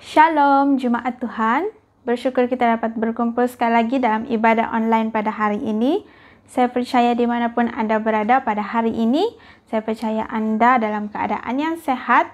Shalom Jemaat Tuhan, bersyukur kita dapat berkumpul sekali lagi dalam ibadah online pada hari ini. Saya percaya dimanapun Anda berada pada hari ini, saya percaya Anda dalam keadaan yang sehat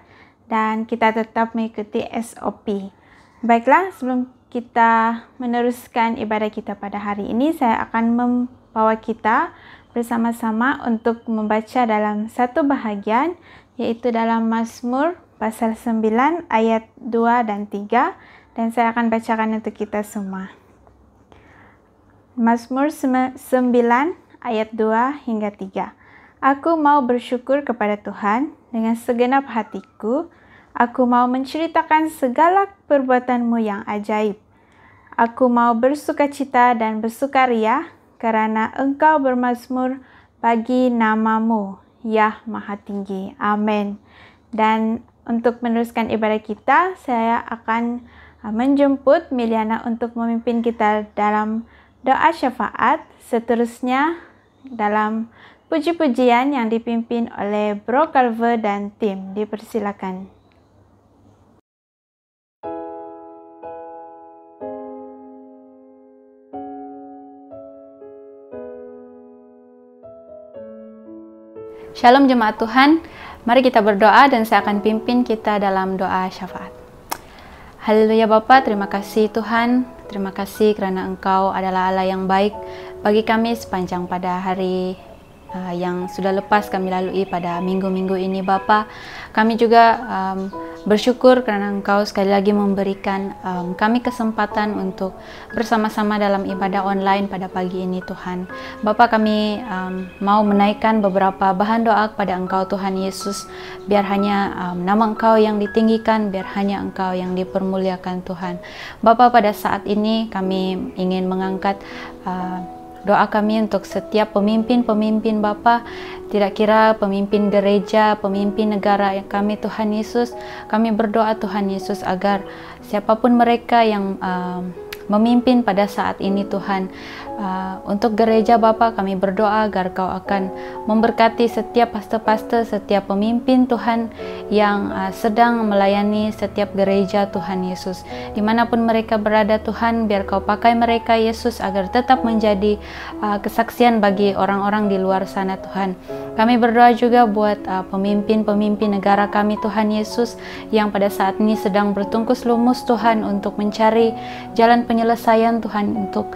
dan kita tetap mengikuti SOP. Baiklah, sebelum kita meneruskan ibadah kita pada hari ini, saya akan membawa kita bersama-sama untuk membaca dalam satu bahagian, yaitu dalam Mazmur pasal 9 ayat 2 dan 3, dan saya akan bacakan untuk kita semua. Mazmur 9 ayat 2 hingga 3. Aku mau bersyukur kepada Tuhan dengan segenap hatiku. Aku mau menceritakan segala perbuatan-Mu yang ajaib. Aku mau bersukacita dan bersukaria karena Engkau bermazmur bagi nama-Mu, Yah Maha Tinggi. Amin. Dan untuk meneruskan ibadah kita, saya akan menjemput Miliana untuk memimpin kita dalam doa syafaat. Seterusnya dalam puji-pujian yang dipimpin oleh Bro Calver dan tim. Dipersilakan. Shalom Jemaat Tuhan. Mari kita berdoa dan saya akan pimpin kita dalam doa syafaat. Haleluya Bapa, terima kasih Tuhan. Terima kasih kerana Engkau adalah Allah yang baik bagi kami sepanjang pada hari yang sudah lepas kami lalui pada minggu-minggu ini Bapa. Kami juga bersyukur kerana Engkau sekali lagi memberikan kami kesempatan untuk bersama-sama dalam ibadah online pada pagi ini Tuhan. Bapa, kami mau menaikkan beberapa bahan doa kepada Engkau Tuhan Yesus, biar hanya nama Engkau yang ditinggikan, biar hanya Engkau yang dipermuliakan Tuhan. Bapa, pada saat ini kami ingin mengangkat doa kami untuk setiap pemimpin-pemimpin Bapa, tidak kira pemimpin gereja, pemimpin negara yang kami Tuhan Yesus. Kami berdoa Tuhan Yesus agar siapapun mereka yang memimpin pada saat ini Tuhan, untuk gereja Bapa kami berdoa agar Kau akan memberkati setiap pastor-pastor, setiap pemimpin Tuhan yang sedang melayani setiap gereja Tuhan Yesus. Dimanapun mereka berada Tuhan, biar Kau pakai mereka Yesus agar tetap menjadi kesaksian bagi orang-orang di luar sana Tuhan. Kami berdoa juga buat pemimpin-pemimpin negara kami Tuhan Yesus yang pada saat ini sedang bertungkus lumus Tuhan untuk mencari jalan penyelesaian Tuhan untuk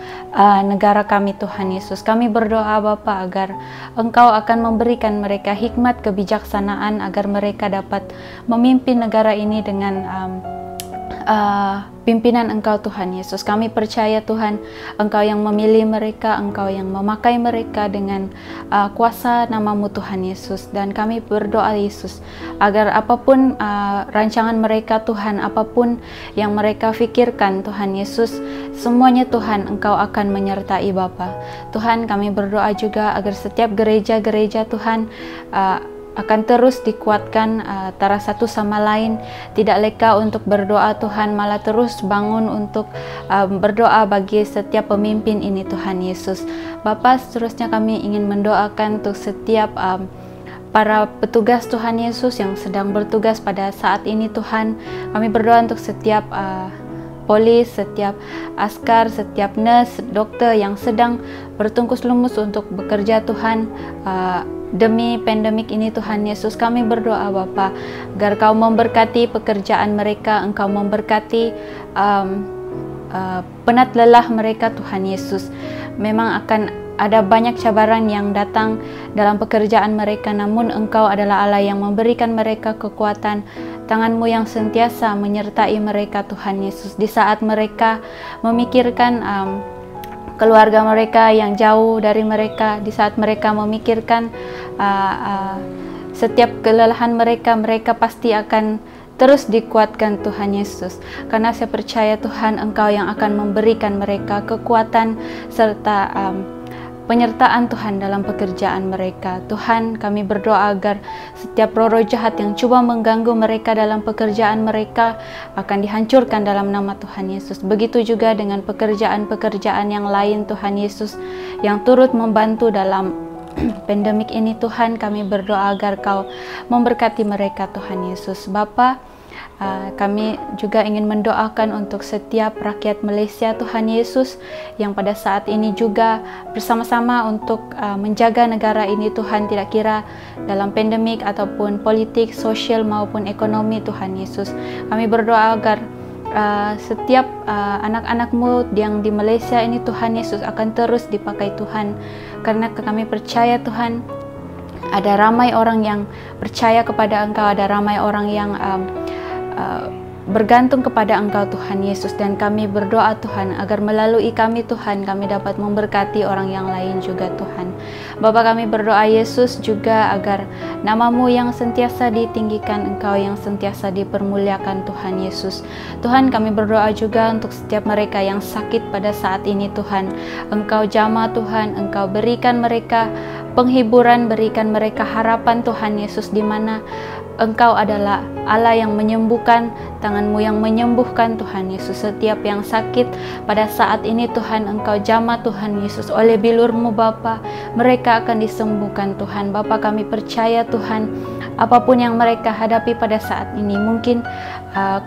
negara kami Tuhan Yesus. Kami berdoa Bapa agar Engkau akan memberikan mereka hikmat kebijaksanaan agar mereka dapat memimpin negara ini dengan pimpinan Engkau Tuhan Yesus. Kami percaya Tuhan, Engkau yang memilih mereka, Engkau yang memakai mereka dengan kuasa nama-Mu Tuhan Yesus. Dan kami berdoa Yesus agar apapun rancangan mereka Tuhan, apapun yang mereka fikirkan Tuhan Yesus, semuanya Tuhan Engkau akan menyertai Bapa. Tuhan, kami berdoa juga agar setiap gereja-gereja Tuhan akan terus dikuatkan antara satu sama lain, tidak leka untuk berdoa Tuhan, malah terus bangun untuk berdoa bagi setiap pemimpin ini Tuhan Yesus. Bapa, seterusnya kami ingin mendoakan untuk setiap para petugas Tuhan Yesus yang sedang bertugas pada saat ini Tuhan. Kami berdoa untuk setiap polis, setiap askar, setiap nurse, dokter yang sedang bertungkus lumus untuk bekerja Tuhan demi pandemik ini Tuhan Yesus. Kami berdoa Bapa agar Kau memberkati pekerjaan mereka, Engkau memberkati penat lelah mereka Tuhan Yesus. Memang akan ada banyak cabaran yang datang dalam pekerjaan mereka, namun Engkau adalah Allah yang memberikan mereka kekuatan. Tangan-Mu yang sentiasa menyertai mereka Tuhan Yesus di saat mereka memikirkan keluarga mereka yang jauh dari mereka, di saat mereka memikirkan setiap kelelahan mereka, mereka pasti akan terus dikuatkan Tuhan Yesus. Karena saya percaya Tuhan, Engkau yang akan memberikan mereka kekuatan serta penyertaan Tuhan dalam pekerjaan mereka. Tuhan, kami berdoa agar setiap roh-roh jahat yang coba mengganggu mereka dalam pekerjaan mereka akan dihancurkan dalam nama Tuhan Yesus. Begitu juga dengan pekerjaan-pekerjaan yang lain Tuhan Yesus yang turut membantu dalam pandemik ini Tuhan. Kami berdoa agar Kau memberkati mereka Tuhan Yesus. Bapa, Kami juga ingin mendoakan untuk setiap rakyat Malaysia, Tuhan Yesus, yang pada saat ini juga bersama-sama untuk menjaga negara ini, Tuhan, tidak kira dalam pandemik ataupun politik, sosial maupun ekonomi, Tuhan Yesus. Kami berdoa agar setiap anak-anak-Mu yang di Malaysia ini, Tuhan Yesus, akan terus dipakai Tuhan, karena kami percaya, Tuhan, ada ramai orang yang percaya kepada Engkau, ada ramai orang yang bergantung kepada Engkau, Tuhan Yesus, dan kami berdoa, Tuhan, agar melalui kami, Tuhan, kami dapat memberkati orang yang lain juga, Tuhan. Bapa, kami berdoa, Yesus, juga agar nama-Mu yang sentiasa ditinggikan, Engkau yang sentiasa dipermuliakan, Tuhan Yesus. Tuhan, kami berdoa juga untuk setiap mereka yang sakit pada saat ini, Tuhan. Engkau jamah, Tuhan, Engkau berikan mereka penghiburan, berikan mereka harapan, Tuhan Yesus, di mana Engkau adalah Allah yang menyembuhkan, tangan-Mu yang menyembuhkan, Tuhan Yesus. Setiap yang sakit pada saat ini, Tuhan, Engkau jamah, Tuhan Yesus, oleh bilur-Mu, Bapa, mereka akan disembuhkan, Tuhan. Bapa, kami percaya, Tuhan, apapun yang mereka hadapi pada saat ini, mungkin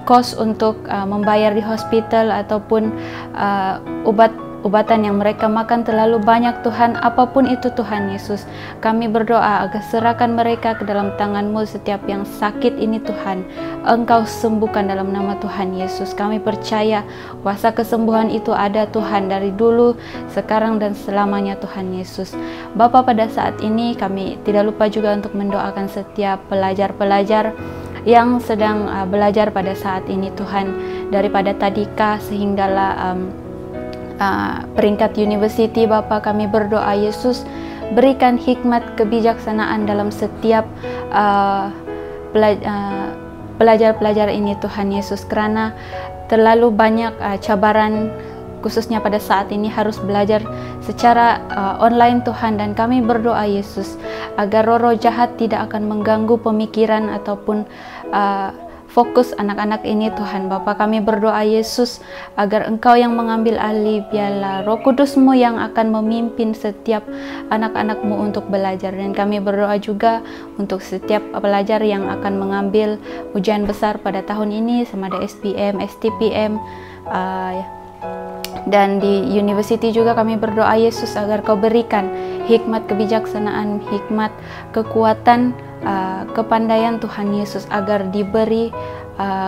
kos untuk membayar di hospital ataupun obatan yang mereka makan terlalu banyak, Tuhan, apapun itu, Tuhan Yesus, kami berdoa agar serahkan mereka ke dalam tangan-Mu. Setiap yang sakit ini, Tuhan, Engkau sembuhkan dalam nama Tuhan Yesus. Kami percaya kuasa kesembuhan itu ada, Tuhan, dari dulu, sekarang, dan selamanya, Tuhan Yesus. Bapa, pada saat ini kami tidak lupa juga untuk mendoakan setiap pelajar-pelajar yang sedang belajar pada saat ini, Tuhan, daripada tadika sehinggalah peringkat university. Bapa, kami berdoa, Yesus, berikan hikmat kebijaksanaan dalam setiap pelajar-pelajar ini, Tuhan Yesus, karena terlalu banyak cabaran, khususnya pada saat ini harus belajar secara online, Tuhan, dan kami berdoa, Yesus, agar roh-roh jahat tidak akan mengganggu pemikiran ataupun fokus anak-anak ini, Tuhan. Bapa, kami berdoa, Yesus, agar Engkau yang mengambil alih, biarlah Roh Kudus-Mu yang akan memimpin setiap anak-anak-Mu untuk belajar. Dan kami berdoa juga untuk setiap pelajar yang akan mengambil ujian besar pada tahun ini, sama ada SPM, STPM, dan di university juga kami berdoa, Yesus, agar Kau berikan hikmat kebijaksanaan, hikmat kekuatan, kepandaian, Tuhan Yesus, agar diberi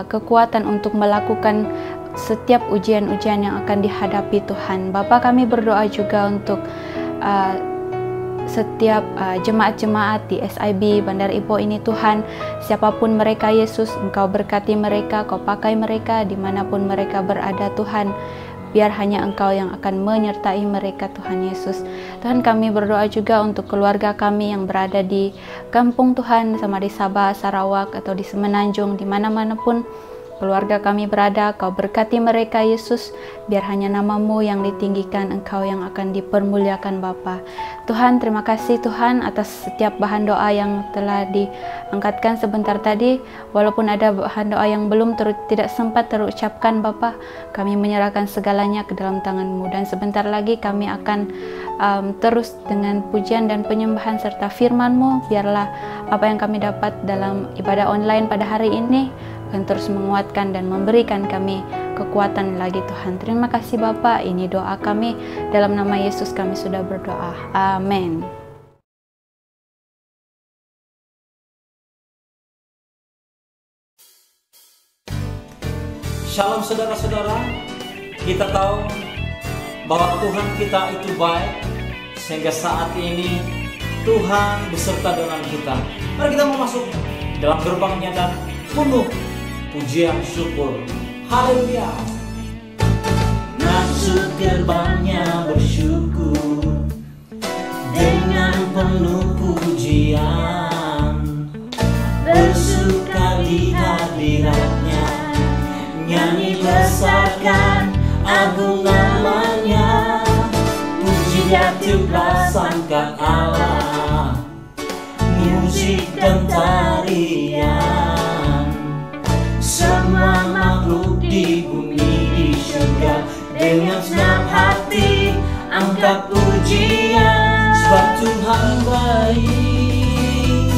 kekuatan untuk melakukan setiap ujian-ujian yang akan dihadapi, Tuhan. Bapa, kami berdoa juga untuk setiap jemaat-jemaat di SIB Bandar Ipoh ini, Tuhan, siapapun mereka, Yesus, Engkau berkati mereka, Kau pakai mereka dimanapun mereka berada, Tuhan. Biar hanya Engkau yang akan menyertai mereka, Tuhan Yesus. Tuhan, kami berdoa juga untuk keluarga kami yang berada di kampung, Tuhan, sama di Sabah, Sarawak, atau di Semenanjung, di mana-mana pun keluarga kami berada, Kau berkati mereka, Yesus, biar hanya nama-Mu yang ditinggikan, Engkau yang akan dipermuliakan, Bapa. Tuhan, terima kasih, Tuhan, atas setiap bahan doa yang telah diangkatkan sebentar tadi. Walaupun ada bahan doa yang belum tidak sempat terucapkan, Bapa, kami menyerahkan segalanya ke dalam tangan-Mu, dan sebentar lagi kami akan terus dengan pujian dan penyembahan serta firman-Mu. Biarlah apa yang kami dapat dalam ibadah online pada hari ini akan terus menguatkan dan memberikan kami kekuatan lagi, Tuhan. Terima kasih, Bapa. Ini doa kami, dalam nama Yesus kami sudah berdoa. Amin. Shalom saudara-saudara, kita tahu bahwa Tuhan kita itu baik, sehingga saat ini Tuhan beserta dengan kita. Mari kita masuk dalam gerbangnya dan penuh pujian syukur. Haleluya. Masuk gerbangnya bersyukur dengan penuh pujian, bersuka di hadiratnya, nyanyi besarkan agung namanya. Pujian tiuplah sangka Allah, musik dan tarian. Semua makhluk di bumi di surga dengan senang hati angkat pujian. Sebab Tuhan baik,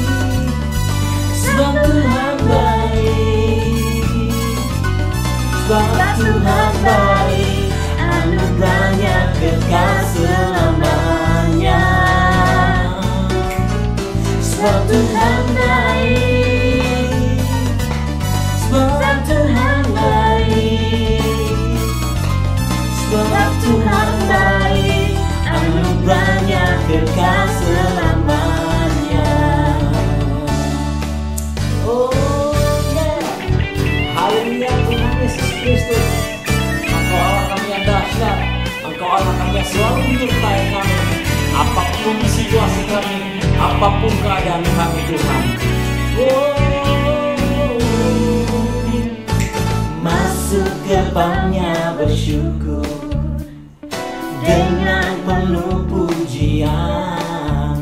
sebab Tuhan baik. sebab Tuhan baik, anugerahnya kekal selamanya. Sebab Tuhan baik, sebab Tuhan baik, sebab Tuhan baik, anugerahnya kekal selamanya. Oh yeah, haleluya Tuhan Yesus Kristus. Engkau Allah kami yang dahsyat, Engkau Allah kami yang selalu menyertai kami. Apapun situasi kami, apapun keadaan kami Tuhan. Masuk depannya bersyukur dengan penuh pujian,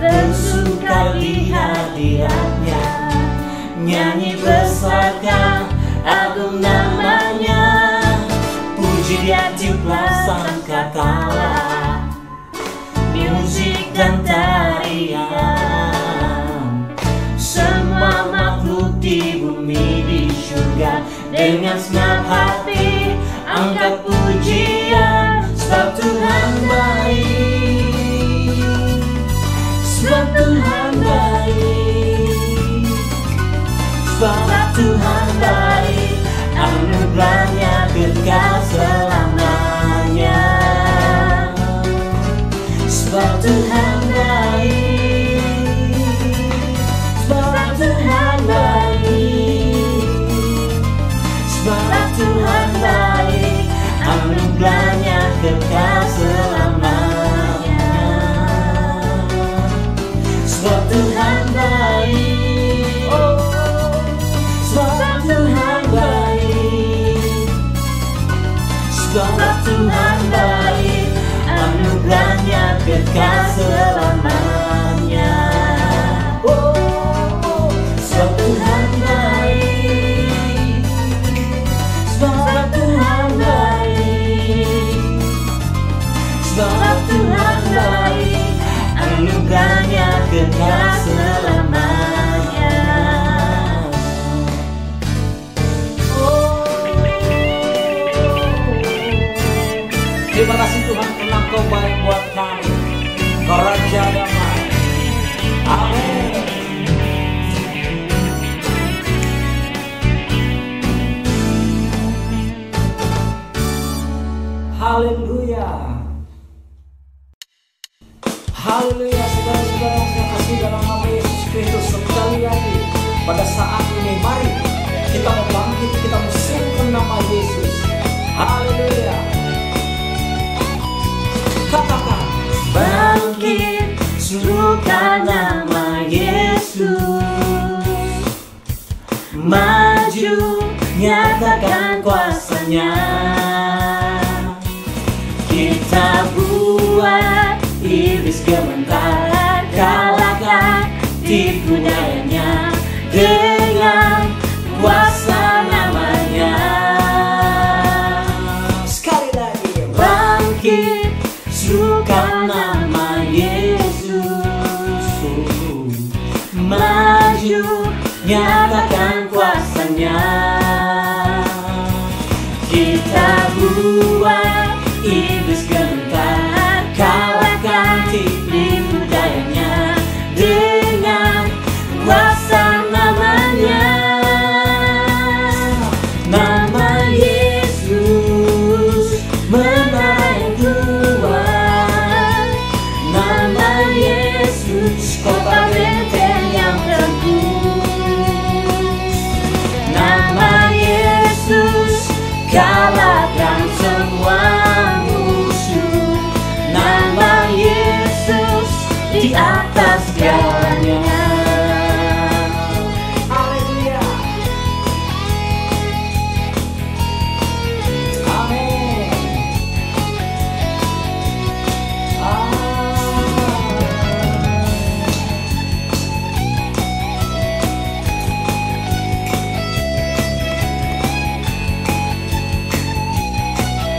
bersuka di hadiratnya, nyanyi besarkan agung namanya. Puji dia tiuplah sangkakala, musik dan tarian. Semua makhluk di bumi di surga dengan senang hati angkat pujian. Sebab Tuhan baik, sebab Tuhan baik, sebab Tuhan baik, anugerahnya kekal selamanya. Sebab Tuhan baik, sebab Tuhan baik, sebab Tuhan baik, anugerahnya kekal selamanya. Sebab Tuhan baik, oh, sebab Tuhan baik, sebab Tuhan baik, anugerahnya kekal selamanya. Oh, sebab Tuhan baik, sebab Tuhan baik, sebab Tuhan baik, anugerahnya kekal selamanya. Terima kasih Tuhan karena Kau baik buat kami, Kau Raja damai. Amin. Haleluya. Haleluya, saudara-saudara yang saya kasih dalam nama Yesus Kristus. Sekali lagi pada saat ini mari kita mau bangkit, kita mau singgung nama Yesus. Haleluya. Katakan, bangkit, serukan nama Yesus. Maju, nyatakan kuasanya. Kita buat iblis gemetar, kalahkan tipu dayanya dengan kuasa namanya. Sekali lagi, bangkit, serukan nama Yesus. Maju, nyatakan kuasanya. Kita buat iblis gentar, kalahkan tipu dayanya dengan kuasa namanya. Nama Yesus menara yang kuat. Nama Yesus kota benteng yang teguh. Nama Yesus kalahkan semua musuh. Nama Yesus di atas segalanya. Haleluya. Amin.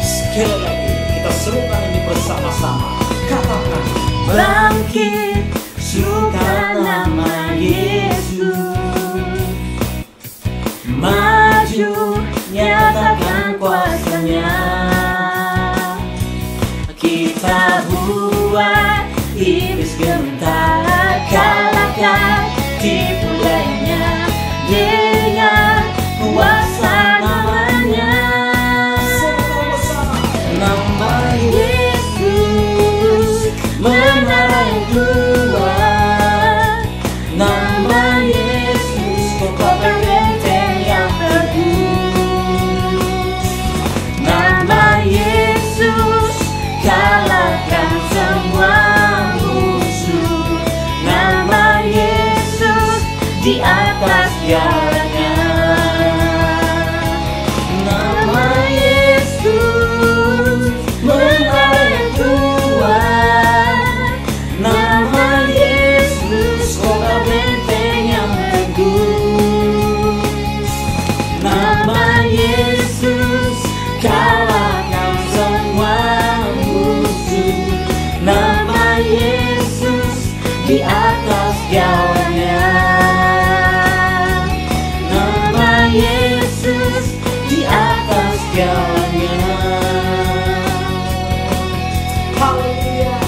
Sekali lagi kita serukan ini bersama-sama. Katakan, bangkit, serukan nama Yesus. Maju, nyatakan kita buat iblis gemetar, kalahkan tipu dayanya dengan kuasa namanya. Nama Yesus menara yang kuat, nama Yesus kota benteng yang teguh, nama Yesus kalahkan semua musuh, nama Yesus di atas jalannya. Nama Yesus menara yang kuat, nama Yesus kota benteng yang teguh, nama Yesus kalahkan semua musuh, nama Yesus di atas jalannya, nama Yesus di atas jalannya. Haleluya.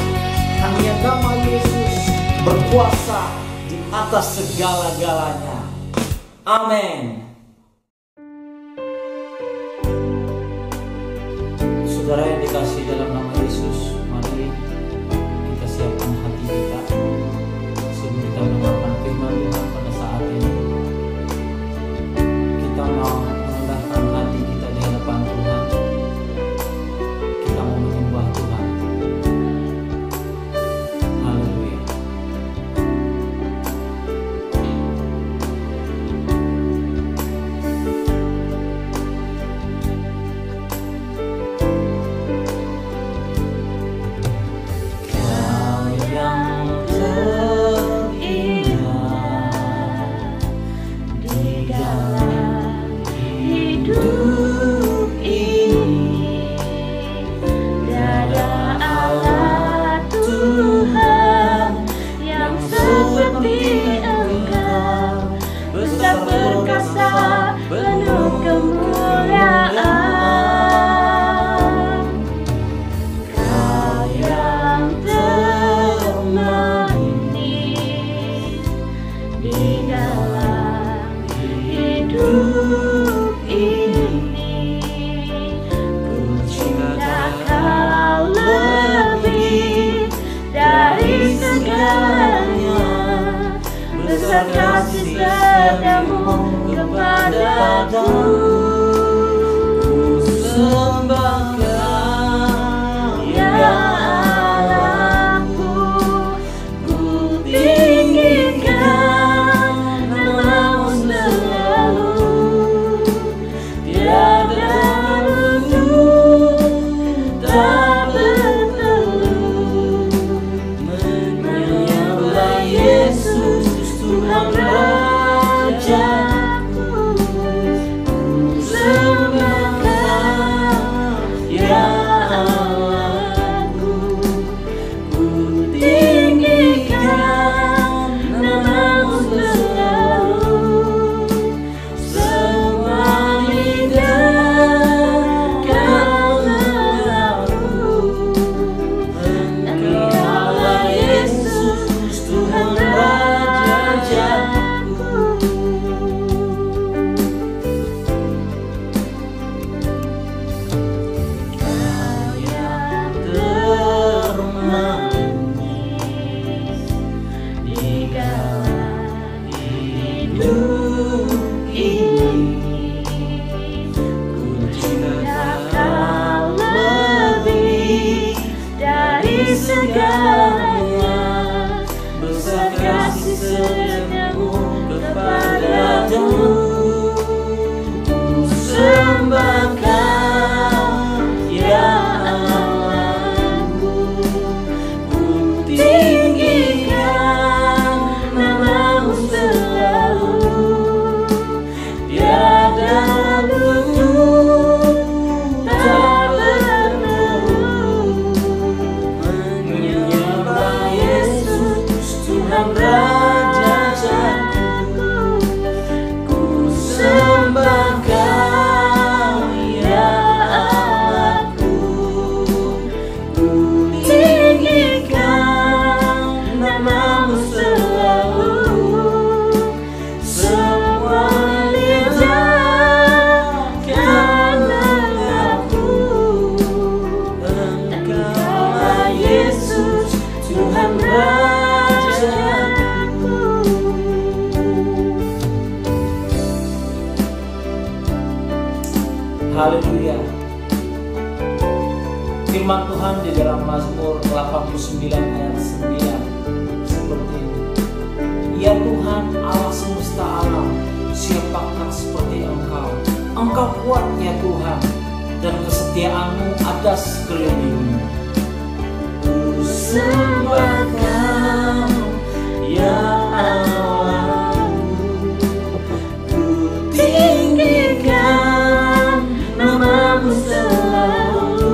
Hanya nama Yesus berkuasa di atas segala-galanya. Amin. Saudara yang dikasih dalam nama Yesus, mari kita siapkan hati kita sebelum kita mendengarkan firman Tuhan pada saat ini. Kita mau merendahkan hati kita di hadapan Tuhan. Kita mau menyembah Tuhan. Haleluya. Kau yang terindah di dalam hidup ini, Tiada Allah Tuhan yang seperti Engkau, besar perkasa penuh kemuliaan. Kau yang termanis di dalam hidup ini, ku cinta Kau lebih dari segalanya, besar kasih setiamu kepadaku. Ku sembah Kau ya Allahku, ku tinggikan namamu selalu, tiada luput tak berteluh, menyembah Yesus Tuhan Rajaku. Ku sembah Kau ya Allahku, ku tinggikan namamu selalu, semua lidah Kau mengaku, Engkaulah Yesus Tuhan Rajaku. Kau yang termanis di dalam hidup ini, ku cinta Kau lebih dari segalanya, besar kasih setiamu kepadaku. Ku sembah Kau ya Allahku, ku tinggikan namamu selalu, tiada luput tak berteluh, menyembah Yesus Tuhan Rajaku. Ku sembah Kau ya Allahku, ku Haleluya. Firman Tuhan di dalam Mazmur 89 ayat 9 seperti ini. Ya Tuhan Allah semesta alam, siapakah seperti Engkau? Engkau kuat ya Tuhan, dan kesetiaan-Mu ada sekelilingmu. Ku sembah Kau ya Allah, ku tinggikan nama-Mu selalu.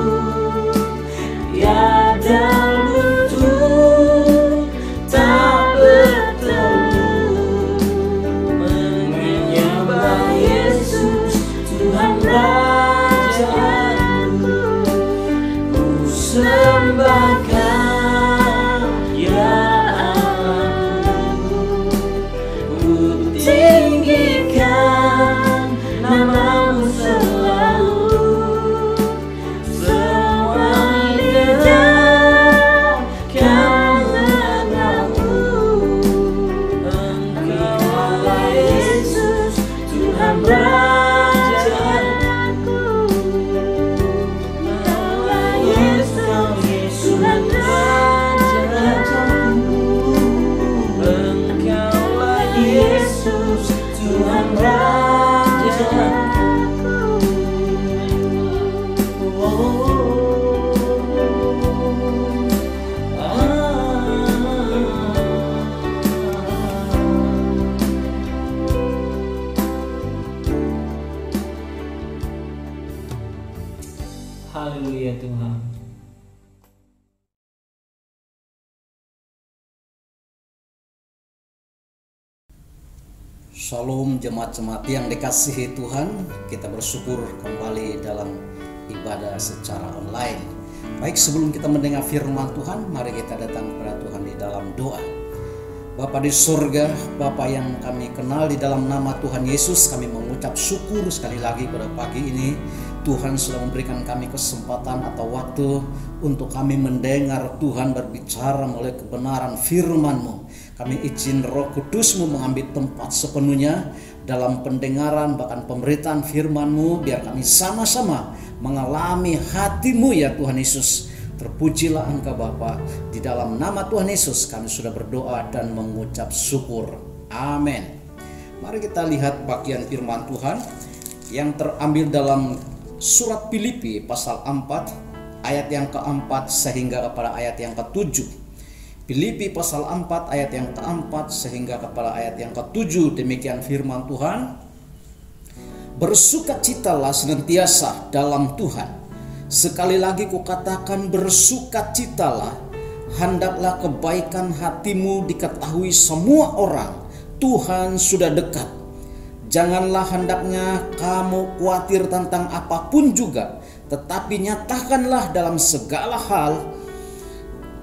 Ya lutut tak bertelut menyembah Yesus Tuhan Rajaku. Ku sembah Kau ya Allah, ku tinggikan nama-Mu selalu. Haleluya Tuhan. Shalom jemaat-jemaat yang dikasihi Tuhan, kita bersyukur kembali dalam ibadah secara online. Baik, sebelum kita mendengar firman Tuhan, mari kita datang kepada Tuhan di dalam doa. Bapa di surga, Bapa yang kami kenal, di dalam nama Tuhan Yesus kami mengucap syukur sekali lagi pada pagi ini. Tuhan sudah memberikan kami kesempatan atau waktu untuk kami mendengar Tuhan berbicara melalui kebenaran firman-Mu. Kami izin Roh Kudus-Mu mengambil tempat sepenuhnya dalam pendengaran bahkan pemberitaan firman-Mu, biar kami sama-sama mengalami hati-Mu ya Tuhan Yesus. Terpujilah Engkau Bapa, di dalam nama Tuhan Yesus kami sudah berdoa dan mengucap syukur. Amin. Mari kita lihat bagian firman Tuhan yang terambil dalam surat Filipi pasal 4 ayat yang keempat sehingga kepada ayat yang ke-7. Filipi pasal 4 ayat yang keempat sehingga kepada ayat yang ke-7. Demikian firman Tuhan. Bersukacitalah senantiasa dalam Tuhan. Sekali lagi kukatakan, bersukacitalah. Hendaklah kebaikan hatimu diketahui semua orang. Tuhan sudah dekat. Janganlah hendaknya kamu khawatir tentang apapun juga, tetapi nyatakanlah dalam segala hal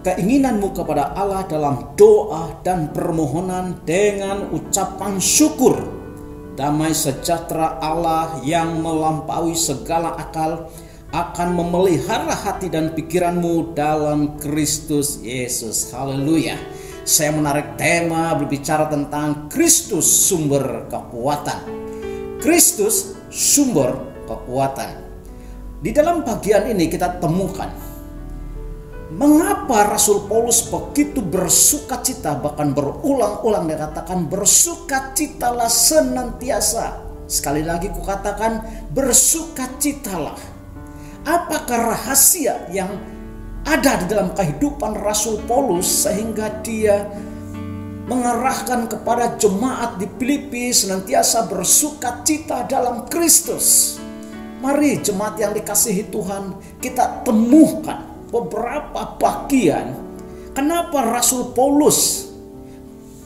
keinginanmu kepada Allah dalam doa dan permohonan dengan ucapan syukur. Damai sejahtera Allah yang melampaui segala akal akan memelihara hati dan pikiranmu dalam Kristus Yesus. Haleluya. Saya menarik tema berbicara tentang Kristus sumber kekuatan. Kristus sumber kekuatan. Di dalam bagian ini kita temukan mengapa Rasul Paulus begitu bersukacita, bahkan berulang-ulang dikatakan bersukacitalah senantiasa. Sekali lagi kukatakan bersukacitalah. Apakah rahasia yang ada di dalam kehidupan Rasul Paulus sehingga dia mengarahkan kepada jemaat di Filipi senantiasa bersukacita dalam Kristus? Mari jemaat yang dikasihi Tuhan, kita temukan beberapa bagian kenapa Rasul Paulus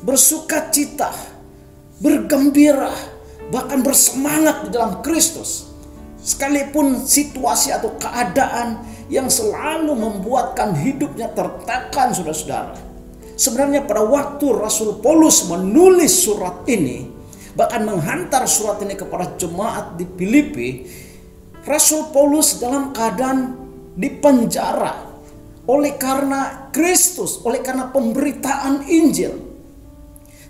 bersukacita, bergembira, bahkan bersemangat di dalam Kristus. Sekalipun situasi atau keadaan yang selalu membuatkan hidupnya tertekan, saudara-saudara. Sebenarnya pada waktu Rasul Paulus menulis surat ini, bahkan menghantar surat ini kepada jemaat di Filipi, Rasul Paulus dalam keadaan dipenjara oleh karena Kristus, oleh karena pemberitaan Injil.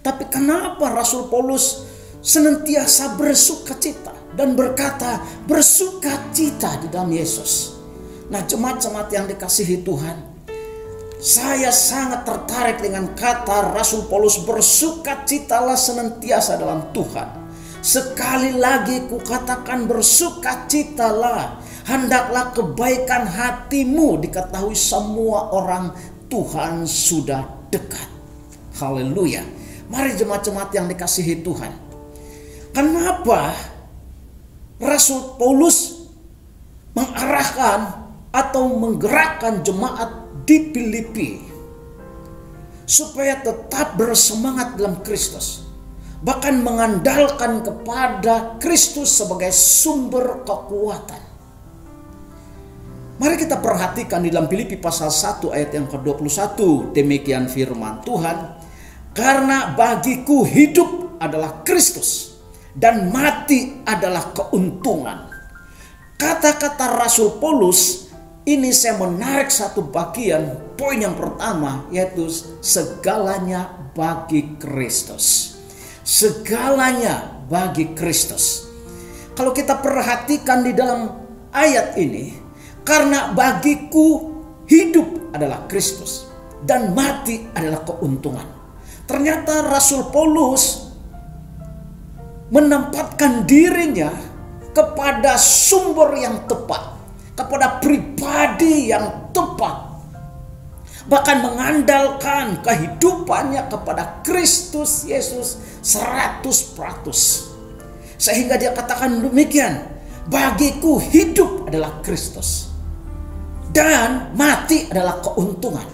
Tapi kenapa Rasul Paulus senantiasa bersukacita? dan berkata bersukacita di dalam Yesus. Nah, jemaat-jemaat yang dikasihi Tuhan, saya sangat tertarik dengan kata Rasul Paulus, bersukacitalah senantiasa dalam Tuhan. Sekali lagi kukatakan bersukacitalah. Hendaklah kebaikan hatimu diketahui semua orang, Tuhan sudah dekat. Haleluya. Mari jemaat-jemaat yang dikasihi Tuhan. Kenapa Rasul Paulus mengarahkan atau menggerakkan jemaat di Filipi supaya tetap bersemangat dalam Kristus, bahkan mengandalkan kepada Kristus sebagai sumber kekuatan? Mari kita perhatikan di dalam Filipi pasal 1 ayat yang ke-21. Demikian firman Tuhan, karena bagiku hidup adalah Kristus dan mati adalah keuntungan. Kata-kata Rasul Paulus ini saya menarik satu bagian, poin yang pertama, yaitu segalanya bagi Kristus. Segalanya bagi Kristus. Kalau kita perhatikan di dalam ayat ini, karena bagiku hidup adalah Kristus dan mati adalah keuntungan. Ternyata Rasul Paulus menempatkan dirinya kepada sumber yang tepat, kepada pribadi yang tepat, bahkan mengandalkan kehidupannya kepada Kristus Yesus 100%. Sehingga dia katakan demikian, bagiku hidup adalah Kristus dan mati adalah keuntungan.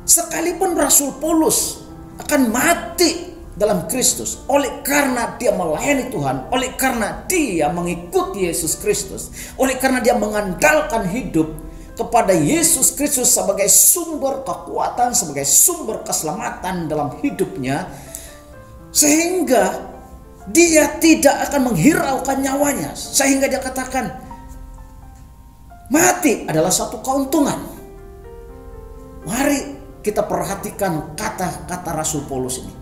Sekalipun Rasul Paulus akan mati dalam Kristus oleh karena dia melayani Tuhan, oleh karena dia mengikuti Yesus Kristus, oleh karena dia mengandalkan hidup kepada Yesus Kristus sebagai sumber kekuatan, sebagai sumber keselamatan dalam hidupnya, sehingga dia tidak akan menghiraukan nyawanya, sehingga dia katakan mati adalah satu keuntungan. Mari kita perhatikan kata-kata Rasul Paulus ini.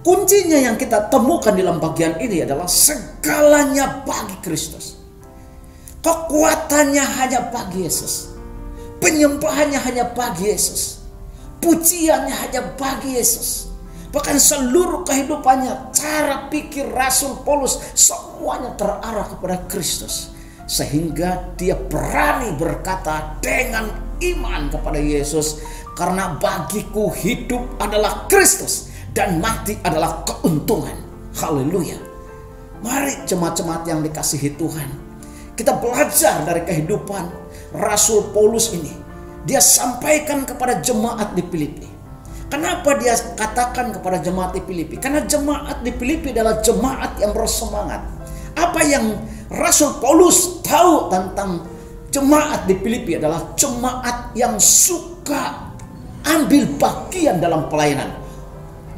Kuncinya yang kita temukan dalam bagian ini adalah segalanya bagi Kristus. Kekuatannya hanya bagi Yesus. Penyembahannya hanya bagi Yesus. Pujiannya hanya bagi Yesus. Bahkan seluruh kehidupannya, cara pikir Rasul Paulus semuanya terarah kepada Kristus. Sehingga dia berani berkata dengan iman kepada Yesus, karena bagiku hidup adalah Kristus dan mati adalah keuntungan. Haleluya. Mari jemaat-jemaat yang dikasihi Tuhan, kita belajar dari kehidupan Rasul Paulus ini. Dia sampaikan kepada jemaat di Filipi. Kenapa dia katakan kepada jemaat di Filipi? Karena jemaat di Filipi adalah jemaat yang bersemangat. Apa yang Rasul Paulus tahu tentang jemaat di Filipi adalah jemaat yang suka ambil bagian dalam pelayanan.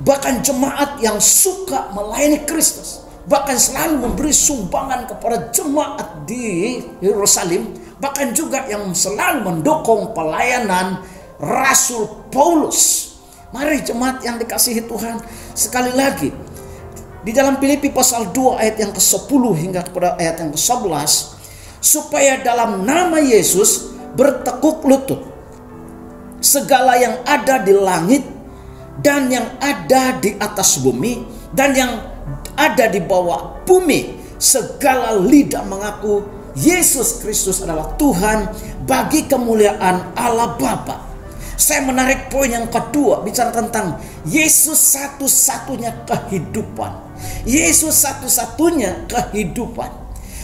Bahkan jemaat yang suka melayani Kristus. Bahkan selalu memberi sumbangan kepada jemaat di Yerusalem. Bahkan juga yang selalu mendukung pelayanan Rasul Paulus. Mari jemaat yang dikasihi Tuhan, sekali lagi di dalam Filipi pasal 2 ayat yang ke-10 hingga kepada ayat yang ke-11, supaya dalam nama Yesus bertekuk lutut segala yang ada di langit dan yang ada di atas bumi dan yang ada di bawah bumi, segala lidah mengaku Yesus Kristus adalah Tuhan, bagi kemuliaan Allah Bapa. Saya menarik poin yang kedua, bicara tentang Yesus satu-satunya kehidupan. Yesus satu-satunya kehidupan.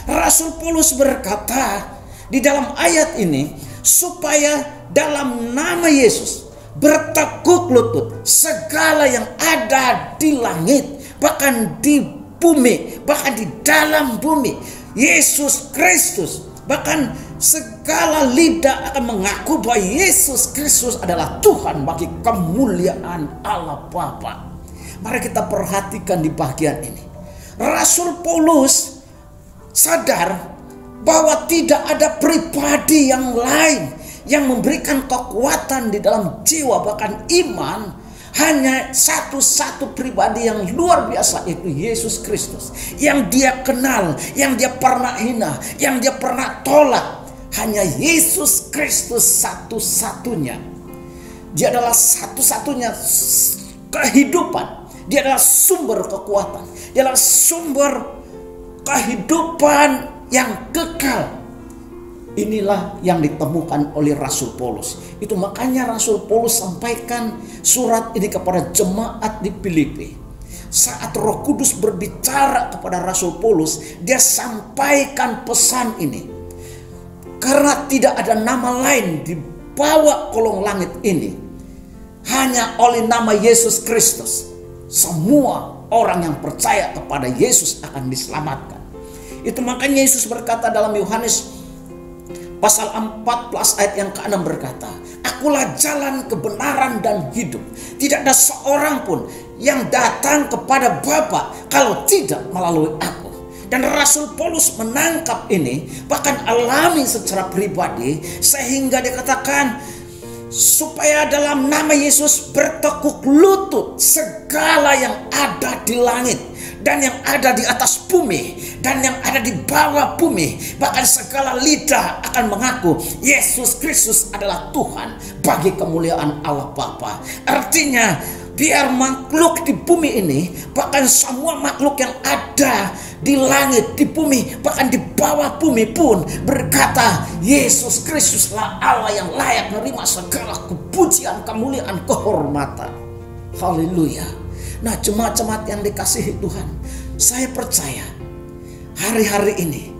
Rasul Paulus berkata di dalam ayat ini, supaya dalam nama Yesus bertekuk lutut segala yang ada di langit, bahkan di bumi, bahkan di dalam bumi, Yesus Kristus, bahkan segala lidah akan mengaku bahwa Yesus Kristus adalah Tuhan, bagi kemuliaan Allah Bapa. Mari kita perhatikan di bagian ini. Rasul Paulus sadar bahwa tidak ada pribadi yang lain yang memberikan kekuatan di dalam jiwa, bahkan iman, Hanya satu-satu pribadi yang luar biasa, itu Yesus Kristus. Yang dia kenal, yang dia pernah hina, yang dia pernah tolak. Hanya Yesus Kristus satu-satunya. Dia adalah satu-satunya kehidupan. Dia adalah sumber kekuatan. Dia adalah sumber kehidupan yang kekal. Inilah yang ditemukan oleh Rasul Paulus. Itu makanya Rasul Paulus sampaikan surat ini kepada jemaat di Filipi. Saat Roh Kudus berbicara kepada Rasul Paulus, dia sampaikan pesan ini. Karena tidak ada nama lain di bawah kolong langit ini, hanya oleh nama Yesus Kristus, semua orang yang percaya kepada Yesus akan diselamatkan. Itu makanya Yesus berkata dalam Yohanes pasal 14 ayat yang ke-6 berkata, "Akulah jalan, kebenaran, dan hidup. Tidak ada seorang pun yang datang kepada Bapa kalau tidak melalui aku." Dan Rasul Paulus menangkap ini, bahkan alami secara pribadi, sehingga dikatakan supaya dalam nama Yesus bertekuk lutut segala yang ada di langit dan yang ada di atas bumi dan yang ada di bawah bumi, bahkan segala lidah akan mengaku Yesus Kristus adalah Tuhan bagi kemuliaan Allah Bapa. Artinya biar makhluk di bumi ini, bahkan semua makhluk yang ada di langit, di bumi, bahkan di bawah bumi pun berkata Yesus Kristuslah Allah yang layak menerima segala kepujian, kemuliaan, kehormatan. Haleluya. Nah, jemaat-jemaat yang dikasihi Tuhan, saya percaya hari-hari ini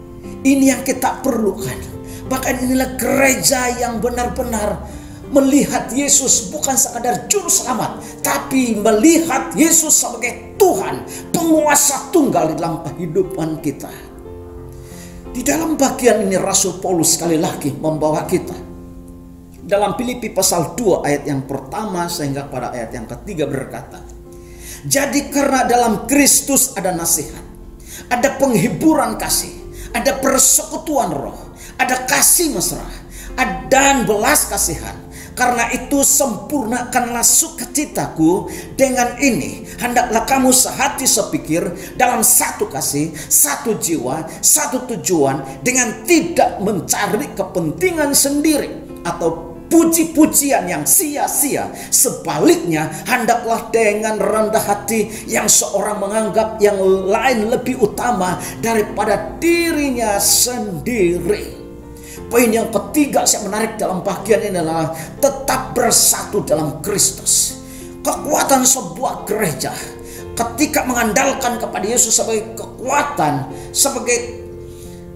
yang kita perlukan. Bahkan inilah gereja yang benar-benar melihat Yesus bukan sekadar juru selamat, tapi melihat Yesus sebagai Tuhan, penguasa tunggal di dalam kehidupan kita. Di dalam bagian ini Rasul Paulus sekali lagi membawa kita dalam Filipi pasal 2 ayat yang pertama sehingga pada ayat yang ketiga berkata, "Jadi karena dalam Kristus ada nasihat, ada penghiburan kasih, ada persekutuan roh, ada kasih mesra, dan belas kasihan. Karena itu sempurnakanlah sukacitaku. Dengan ini hendaklah kamu sehati sepikir dalam satu kasih, satu jiwa, satu tujuan, dengan tidak mencari kepentingan sendiri atau puji-pujian yang sia-sia. Sebaliknya hendaklah dengan rendah hati yang seorang menganggap yang lain lebih utama daripada dirinya sendiri." Poin yang ketiga saya menarik dalam bagian ini adalah tetap bersatu dalam Kristus. Kekuatan sebuah gereja ketika mengandalkan kepada Yesus sebagai kekuatan, sebagai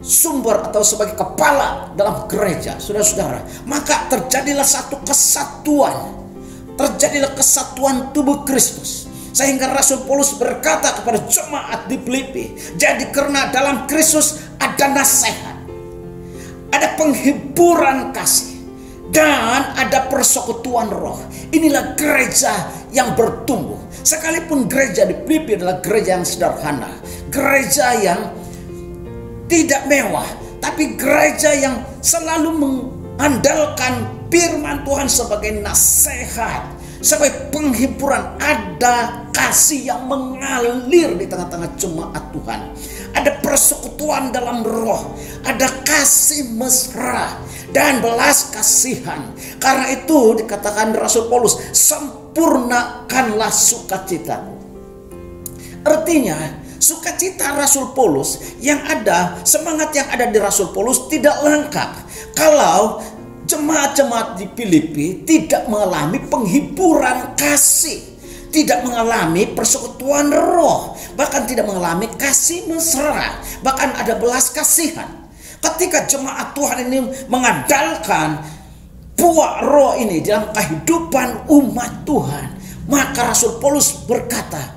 sumber atau sebagai kepala dalam gereja, saudara-saudara, maka terjadilah satu kesatuan. Terjadilah kesatuan tubuh Kristus. Sehingga Rasul Paulus berkata kepada jemaat di Filipi, "Jadi karena dalam Kristus ada nasihat, ada penghiburan kasih, dan ada persekutuan roh." Inilah gereja yang bertumbuh. Sekalipun gereja di Filipi adalah gereja yang sederhana, gereja yang tidak mewah, tapi gereja yang selalu mengandalkan firman Tuhan sebagai nasihat, sebagai penghiburan. Ada kasih yang mengalir di tengah-tengah jemaat Tuhan. Ada persekutuan dalam roh, ada kasih mesra dan belas kasihan. Karena itu dikatakan Rasul Paulus, "Sempurnakanlah sukacitaku." Artinya sukacita Rasul Paulus yang ada, semangat yang ada di Rasul Paulus tidak lengkap kalau jemaat-jemaat di Filipi tidak mengalami penghiburan kasih, tidak mengalami persekutuan roh, bahkan tidak mengalami kasih mesra, bahkan ada belas kasihan. Ketika jemaat Tuhan ini mengandalkan buah roh ini dalam kehidupan umat Tuhan, maka Rasul Paulus berkata,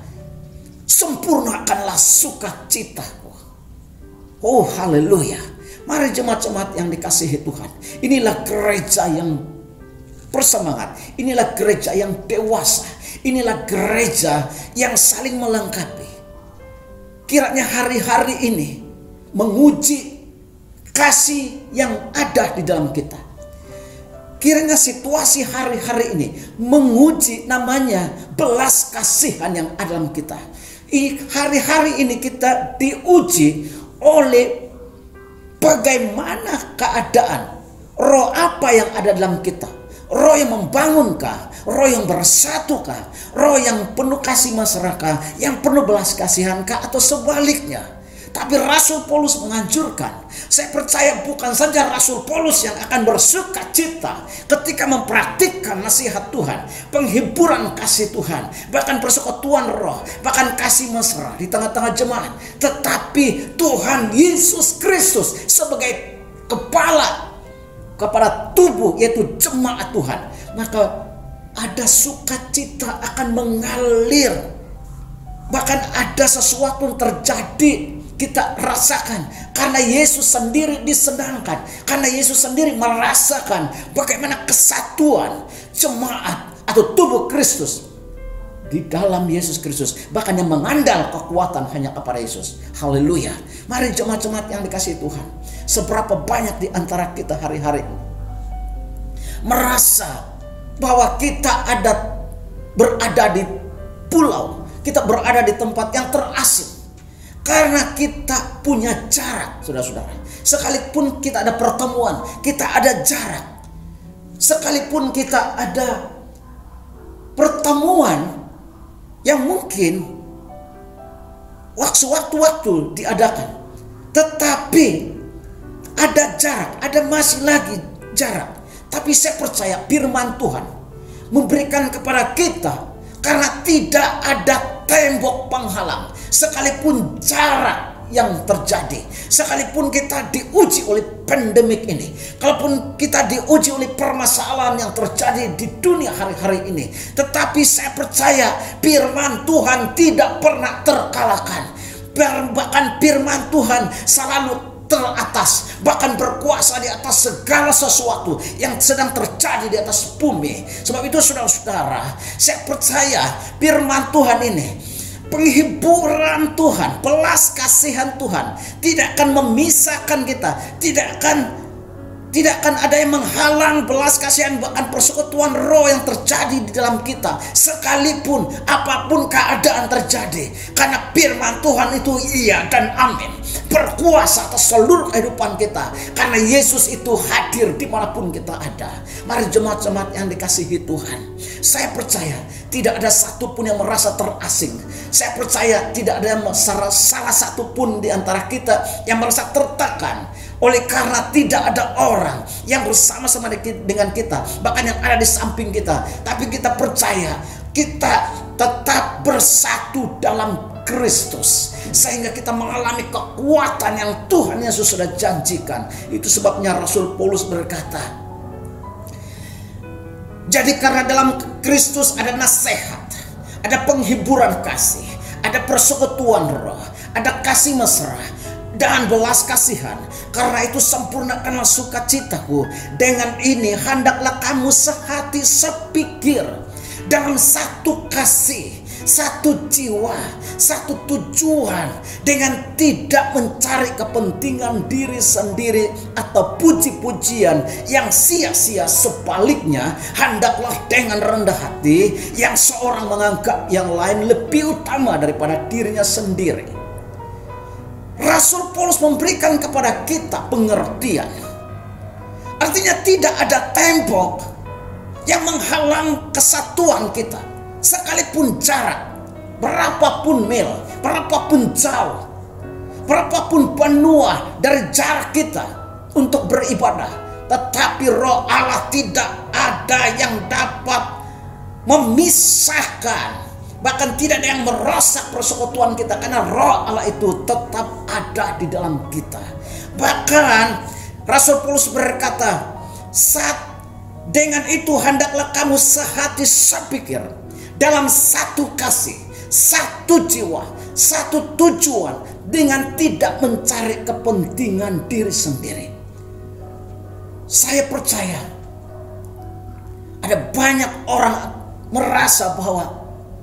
"Sempurnakanlah sukacitaku." Oh, haleluya. Mari jemaat-jemaat yang dikasihi Tuhan, inilah gereja yang bersemangat, inilah gereja yang dewasa, inilah gereja yang saling melengkapi. Kiranya hari-hari ini menguji kasih yang ada di dalam kita. kiranya situasi hari-hari ini menguji namanya belas kasihan yang ada dalam kita. Hari-hari ini kita diuji oleh bagaimana keadaan, roh apa yang ada dalam kita. Roh yang membangunkah, roh yang bersatukah, roh yang penuh kasih masyarakat, yang penuh belas kasihankah, atau sebaliknya. Tapi Rasul Paulus menganjurkan, saya percaya bukan saja Rasul Paulus yang akan bersuka cita ketika mempraktikkan nasihat Tuhan, penghiburan kasih Tuhan, bahkan persekutuan roh, bahkan kasih mesra di tengah-tengah jemaat. Tetapi Tuhan Yesus Kristus sebagai kepala kepada tubuh, yaitu jemaat Tuhan, maka ada sukacita akan mengalir. Bahkan ada sesuatu yang terjadi, kita rasakan karena Yesus sendiri disenangkan, karena Yesus sendiri merasakan bagaimana kesatuan jemaat atau tubuh Kristus di dalam Yesus Kristus, bahkan yang mengandal kekuatan hanya kepada Yesus. Haleluya. Mari jemaat-jemaat yang dikasihi Tuhan, seberapa banyak di antara kita hari-hari merasa bahwa kita berada di pulau, kita berada di tempat yang terasing karena kita punya jarak, saudara-saudara. Sekalipun kita ada pertemuan, kita ada jarak. Sekalipun kita ada pertemuan yang mungkin waktu-waktu diadakan, tetapi ada jarak, ada masih lagi jarak. Tapi saya percaya firman Tuhan memberikan kepada kita, karena tidak ada tembok penghalang, sekalipun jarak yang terjadi, sekalipun kita diuji oleh pandemik ini, kalaupun kita diuji oleh permasalahan yang terjadi di dunia hari-hari ini, tetapi saya percaya firman Tuhan tidak pernah terkalahkan. Bahkan firman Tuhan selalu teratas, bahkan berkuasa di atas segala sesuatu yang sedang terjadi di atas bumi. Sebab itu saudara-saudara, saya percaya firman Tuhan ini, penghiburan Tuhan, belas kasihan Tuhan tidak akan memisahkan kita, tidak akan ada yang menghalang belas kasihan, bahkan persekutuan roh yang terjadi di dalam kita, sekalipun apapun keadaan terjadi, karena firman Tuhan itu iya dan amin, berkuasa atas seluruh kehidupan kita, karena Yesus itu hadir dimanapun kita ada. Mari jemaat-jemaat yang dikasihi Tuhan, saya percaya tidak ada satupun yang merasa terasing. Saya percaya tidak ada salah satupun di antara kita yang merasa tertekan oleh karena tidak ada orang yang bersama-sama dengan kita, bahkan yang ada di samping kita. Tapi kita percaya kita tetap bersatu dalam Kristus, sehingga kita mengalami kekuatan yang Tuhan Yesus sudah janjikan. Itu sebabnya Rasul Paulus berkata, jadi karena dalam Kristus ada nasihat, ada penghiburan kasih, ada persekutuan roh, ada kasih mesra dan belas kasihan. Karena itu sempurnakanlah sukacitaku. Dengan ini hendaklah kamu sehati sepikir, dalam satu kasih, satu jiwa, satu tujuan, dengan tidak mencari kepentingan diri sendiri atau puji-pujian yang sia-sia. Sebaliknya, hendaklah dengan rendah hati yang seorang menganggap yang lain lebih utama daripada dirinya sendiri. Rasul Paulus memberikan kepada kita pengertian, artinya tidak ada tembok yang menghalang kesatuan kita, sekalipun jarak, berapapun mil, berapapun jauh, berapapun benua dari jarak kita untuk beribadah. Tetapi roh Allah tidak ada yang dapat memisahkan, bahkan tidak ada yang merosak persekutuan kita, karena roh Allah itu tetap ada di dalam kita. Bahkan Rasul Paulus berkata, dengan itu hendaklah kamu sehati sepikir, dalam satu kasih, satu jiwa, satu tujuan, dengan tidak mencari kepentingan diri sendiri. Saya percaya ada banyak orang merasa bahwa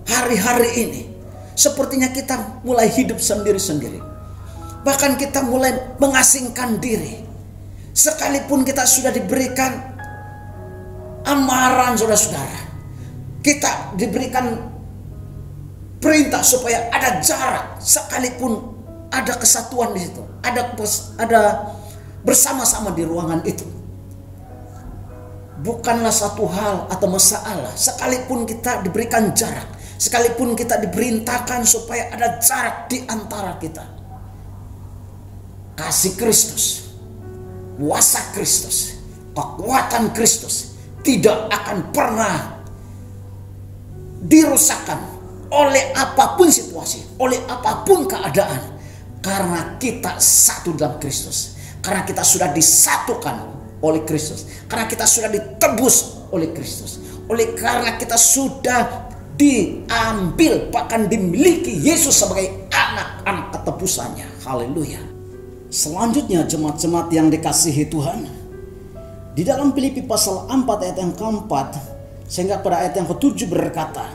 hari-hari ini sepertinya kita mulai hidup sendiri-sendiri. Bahkan kita mulai mengasingkan diri. Sekalipun kita sudah diberikan amaran saudara-saudara. Kita diberikan perintah supaya ada jarak, sekalipun ada kesatuan di situ, ada bersama-sama di ruangan itu. Bukanlah satu hal atau masalah, sekalipun kita diberikan jarak, sekalipun kita diperintahkan supaya ada jarak di antara kita. Kasih Kristus, kuasa Kristus, kekuatan Kristus tidak akan pernah dirusakkan oleh apapun situasi, oleh apapun keadaan, karena kita satu dalam Kristus, karena kita sudah disatukan oleh Kristus, karena kita sudah ditebus oleh Kristus, karena kita sudah diambil, bahkan dimiliki Yesus sebagai anak-anak ketebusannya. Haleluya. Selanjutnya jemaat-jemaat yang dikasihi Tuhan, di dalam Filipi pasal 4 ayat yang keempat sehingga pada ayat yang ke-7 berkata,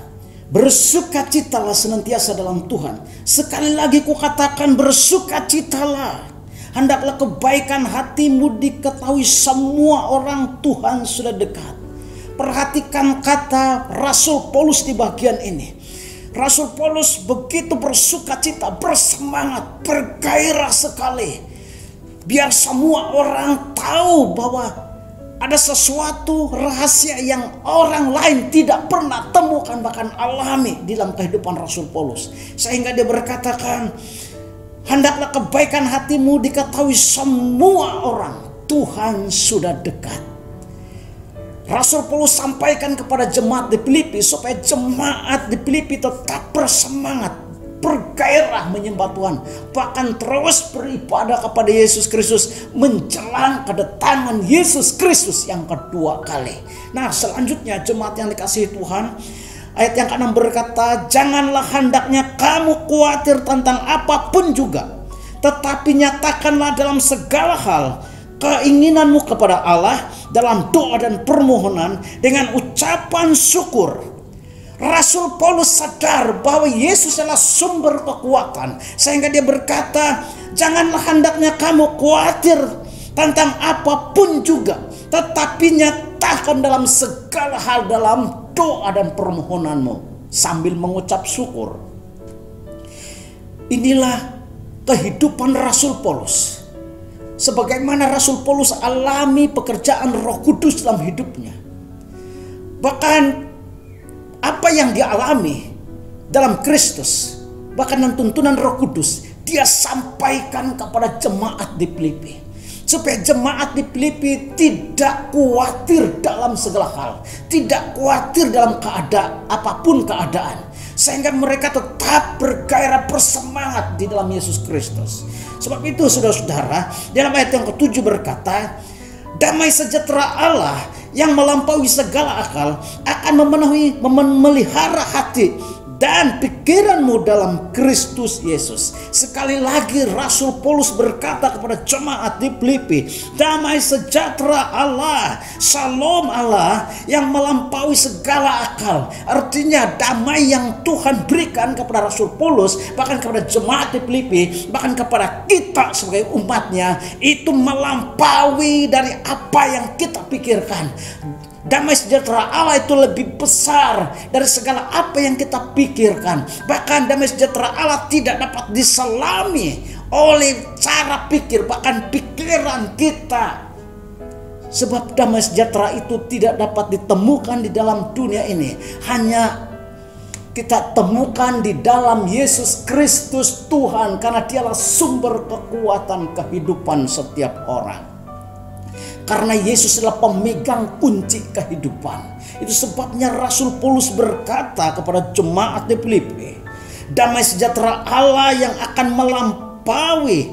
bersukacitalah senantiasa dalam Tuhan. Sekali lagi kukatakan, bersukacitalah. Hendaklah kebaikan hatimu diketahui semua orang, Tuhan sudah dekat. Perhatikan kata Rasul Paulus di bagian ini. Rasul Paulus begitu bersukacita, bersemangat, bergairah sekali. Biar semua orang tahu bahwa ada sesuatu rahasia yang orang lain tidak pernah temukan, bahkan alami di dalam kehidupan Rasul Paulus. Sehingga dia berkatakan, hendaklah kebaikan hatimu diketahui semua orang, Tuhan sudah dekat. Rasul Paulus sampaikan kepada jemaat di Filipi supaya jemaat di Filipi tetap bersemangat, bergairah menyembah Tuhan, bahkan terus beribadah kepada Yesus Kristus menjelang kedatangan Yesus Kristus yang kedua kali. Nah, selanjutnya jemaat yang dikasihi Tuhan, ayat yang ke-6 berkata, janganlah hendaknya kamu khawatir tentang apapun juga, tetapi nyatakanlah dalam segala hal keinginanmu kepada Allah dalam doa dan permohonan dengan ucapan syukur. Rasul Paulus sadar bahwa Yesus adalah sumber kekuatan, sehingga dia berkata, janganlah hendaknya kamu khawatir tentang apapun juga, tetapi nyatakan dalam segala hal dalam doa dan permohonanmu sambil mengucap syukur. Inilah kehidupan Rasul Paulus. Sebagaimana Rasul Paulus alami pekerjaan Roh Kudus dalam hidupnya. Bahkan apa yang dia alami dalam Kristus, bahkan dalam tuntunan Roh Kudus, dia sampaikan kepada jemaat di Filipi. Supaya jemaat di Filipi tidak khawatir dalam segala hal, tidak khawatir dalam apapun keadaan. Sehingga mereka tetap bergairah, bersemangat di dalam Yesus Kristus. Sebab itu saudara-saudara, dalam ayat yang ke-7 berkata, damai sejahtera Allah yang melampaui segala akal akan memelihara hati dan pikiranmu dalam Kristus Yesus. Sekali lagi Rasul Paulus berkata kepada jemaat di Filipi, damai sejahtera Allah, shalom Allah yang melampaui segala akal. Artinya damai yang Tuhan berikan kepada Rasul Paulus, bahkan kepada jemaat di Filipi, bahkan kepada kita sebagai umatnya, itu melampaui dari apa yang kita pikirkan. Damai sejahtera Allah itu lebih besar dari segala apa yang kita pikirkan. Bahkan damai sejahtera Allah tidak dapat diselami oleh cara pikir, bahkan pikiran kita. Sebab damai sejahtera itu tidak dapat ditemukan di dalam dunia ini. Hanya kita temukan di dalam Yesus Kristus Tuhan, karena dialah sumber kekuatan kehidupan setiap orang. Karena Yesus adalah pemegang kunci kehidupan. Itu sebabnya Rasul Paulus berkata kepada jemaat di Filipi, damai sejahtera Allah yang akan melampaui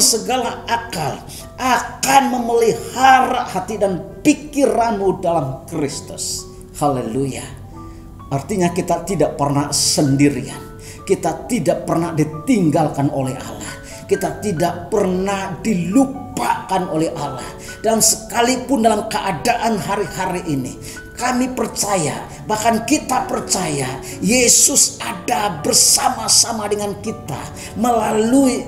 segala akal akan memelihara hati dan pikiranmu dalam Kristus. Haleluya. Artinya kita tidak pernah sendirian. Kita tidak pernah ditinggalkan oleh Allah. Kita tidak pernah dilupakan oleh Allah. Dan sekalipun dalam keadaan hari-hari ini, kami percaya, bahkan kita percaya, Yesus ada bersama-sama dengan kita melalui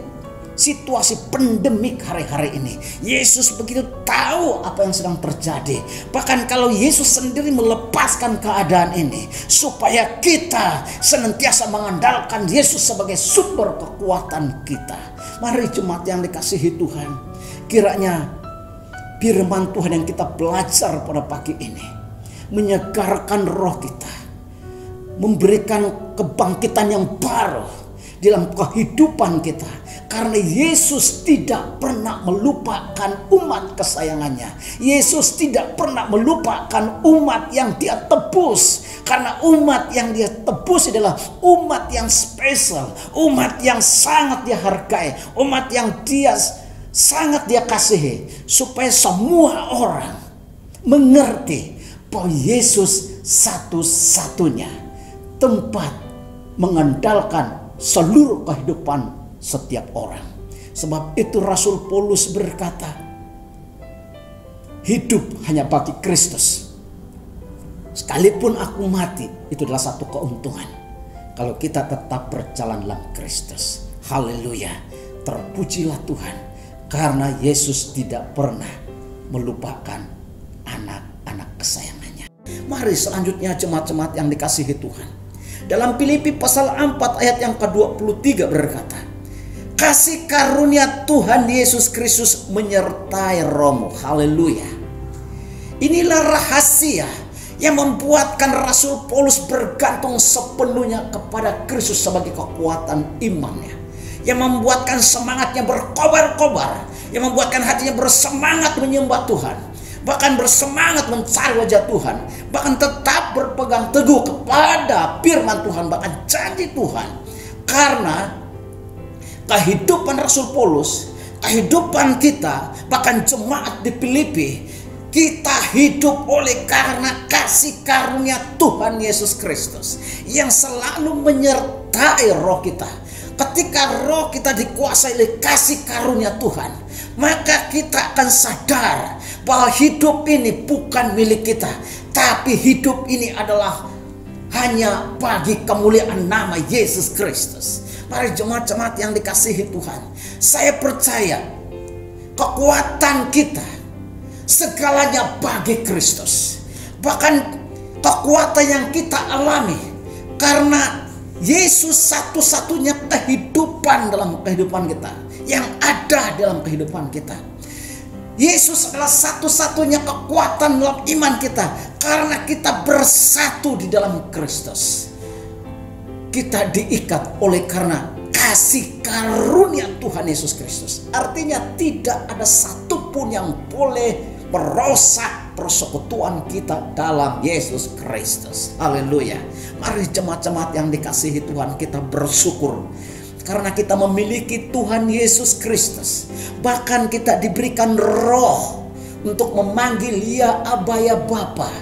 situasi pandemik hari-hari ini. Yesus begitu tahu apa yang sedang terjadi. Bahkan kalau Yesus sendiri melepaskan keadaan ini supaya kita senantiasa mengandalkan Yesus sebagai sumber kekuatan kita. Mari jemaat yang dikasihi Tuhan, kiranya firman Tuhan yang kita belajar pada pagi ini menyegarkan roh kita, memberikan kebangkitan yang baru dalam kehidupan kita. Karena Yesus tidak pernah melupakan umat kesayangannya. Yesus tidak pernah melupakan umat yang dia tebus. Karena umat yang dia tebus adalah umat yang spesial, umat yang sangat dia hargai, umat yang dia sangat dia kasihi. Supaya semua orang mengerti bahwa Yesus satu-satunya tempat mengandalkan seluruh kehidupan setiap orang. Sebab itu Rasul Paulus berkata, hidup hanya bagi Kristus. Sekalipun aku mati, itu adalah satu keuntungan kalau kita tetap berjalan dalam Kristus. Haleluya. Terpujilah Tuhan, karena Yesus tidak pernah melupakan anak-anak kesayangannya. Mari selanjutnya jemaat-jemaat yang dikasihi Tuhan, dalam Filipi pasal 4 ayat yang ke-23 berkata, kasih karunia Tuhan Yesus Kristus menyertai rohmu. Haleluya. Inilah rahasia yang membuatkan Rasul Paulus bergantung sepenuhnya kepada Kristus sebagai kekuatan imannya, yang membuatkan semangatnya berkobar-kobar, yang membuatkan hatinya bersemangat menyembah Tuhan, bahkan bersemangat mencari wajah Tuhan, bahkan tetap berpegang teguh kepada firman Tuhan, bahkan janji Tuhan. Karena kehidupan Rasul Paulus, kehidupan kita, bahkan jemaat di Filipi, kita hidup oleh karena kasih karunia Tuhan Yesus Kristus yang selalu menyertai roh kita. Ketika roh kita dikuasai oleh kasih karunia Tuhan, maka kita akan sadar bahwa hidup ini bukan milik kita, tapi hidup ini adalah hanya bagi kemuliaan nama Yesus Kristus. Mari jemaat-jemaat yang dikasihi Tuhan, saya percaya kekuatan kita segalanya bagi Kristus. Bahkan kekuatan yang kita alami karena Yesus satu-satunya kehidupan dalam kehidupan kita, yang ada dalam kehidupan kita. Yesus adalah satu-satunya kekuatan dalam iman kita karena kita bersatu di dalam Kristus. Kita diikat oleh karena kasih karunia Tuhan Yesus Kristus. Artinya tidak ada satupun yang boleh merosak persekutuan kita dalam Yesus Kristus. Haleluya. Mari jemaat-jemaat yang dikasihi Tuhan, kita bersyukur karena kita memiliki Tuhan Yesus Kristus. Bahkan kita diberikan roh untuk memanggil ya Aba ya Bapa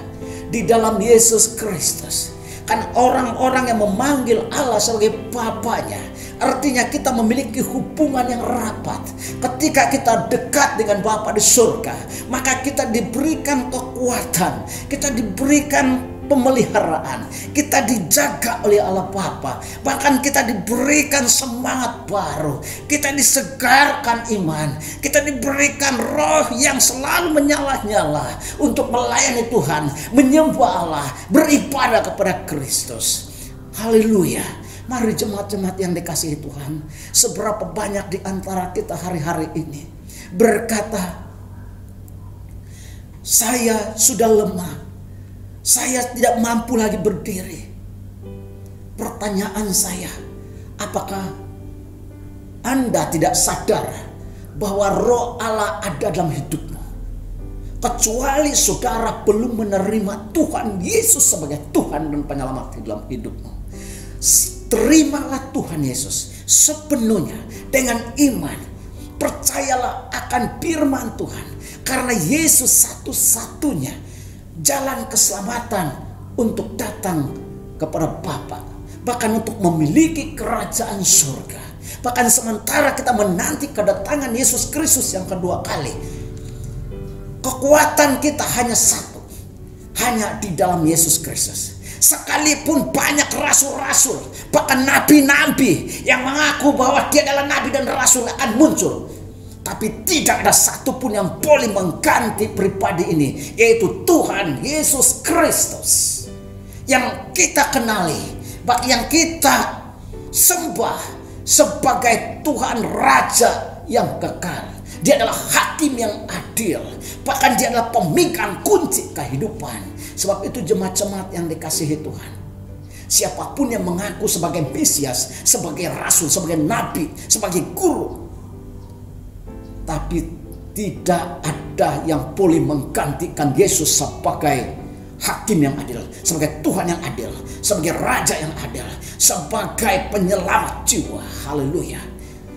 di dalam Yesus Kristus. Kan orang-orang yang memanggil Allah sebagai Bapanya, artinya kita memiliki hubungan yang rapat. Ketika kita dekat dengan Bapa di surga, maka kita diberikan kekuatan, kita diberikan pemeliharaan, kita dijaga oleh Allah Bapa. Bahkan kita diberikan semangat baru, kita disegarkan iman, kita diberikan roh yang selalu menyala-nyala untuk melayani Tuhan, menyembah Allah, beribadah kepada Kristus. Haleluya. Mari jemaat-jemaat yang dikasihi Tuhan, seberapa banyak di antara kita hari-hari ini berkata, saya sudah lemah, saya tidak mampu lagi berdiri. Pertanyaan saya, apakah Anda tidak sadar bahwa roh Allah ada dalam hidupmu? Kecuali saudara belum menerima Tuhan Yesus sebagai Tuhan dan Penyelamat di dalam hidupmu. Terimalah Tuhan Yesus sepenuhnya dengan iman. Percayalah akan firman Tuhan, karena Yesus satu-satunya jalan keselamatan untuk datang kepada Bapa, bahkan untuk memiliki kerajaan surga. Bahkan sementara kita menanti kedatangan Yesus Kristus yang kedua kali, kekuatan kita hanya satu, hanya di dalam Yesus Kristus. Sekalipun banyak rasul-rasul, bahkan nabi-nabi yang mengaku bahwa dia adalah nabi dan rasul akan muncul, tapi tidak ada satupun yang boleh mengganti pribadi ini, yaitu Tuhan Yesus Kristus yang kita kenali, yang kita sembah sebagai Tuhan Raja yang kekal. Dia adalah hakim yang adil, bahkan dia adalah pemegang kunci kehidupan. Sebab itu jemaat-jemaat yang dikasihi Tuhan, siapapun yang mengaku sebagai Mesias, sebagai rasul, sebagai nabi, sebagai guru, tapi tidak ada yang boleh menggantikan Yesus sebagai hakim yang adil, sebagai Tuhan yang adil, sebagai Raja yang adil, sebagai penyelamat jiwa. Haleluya.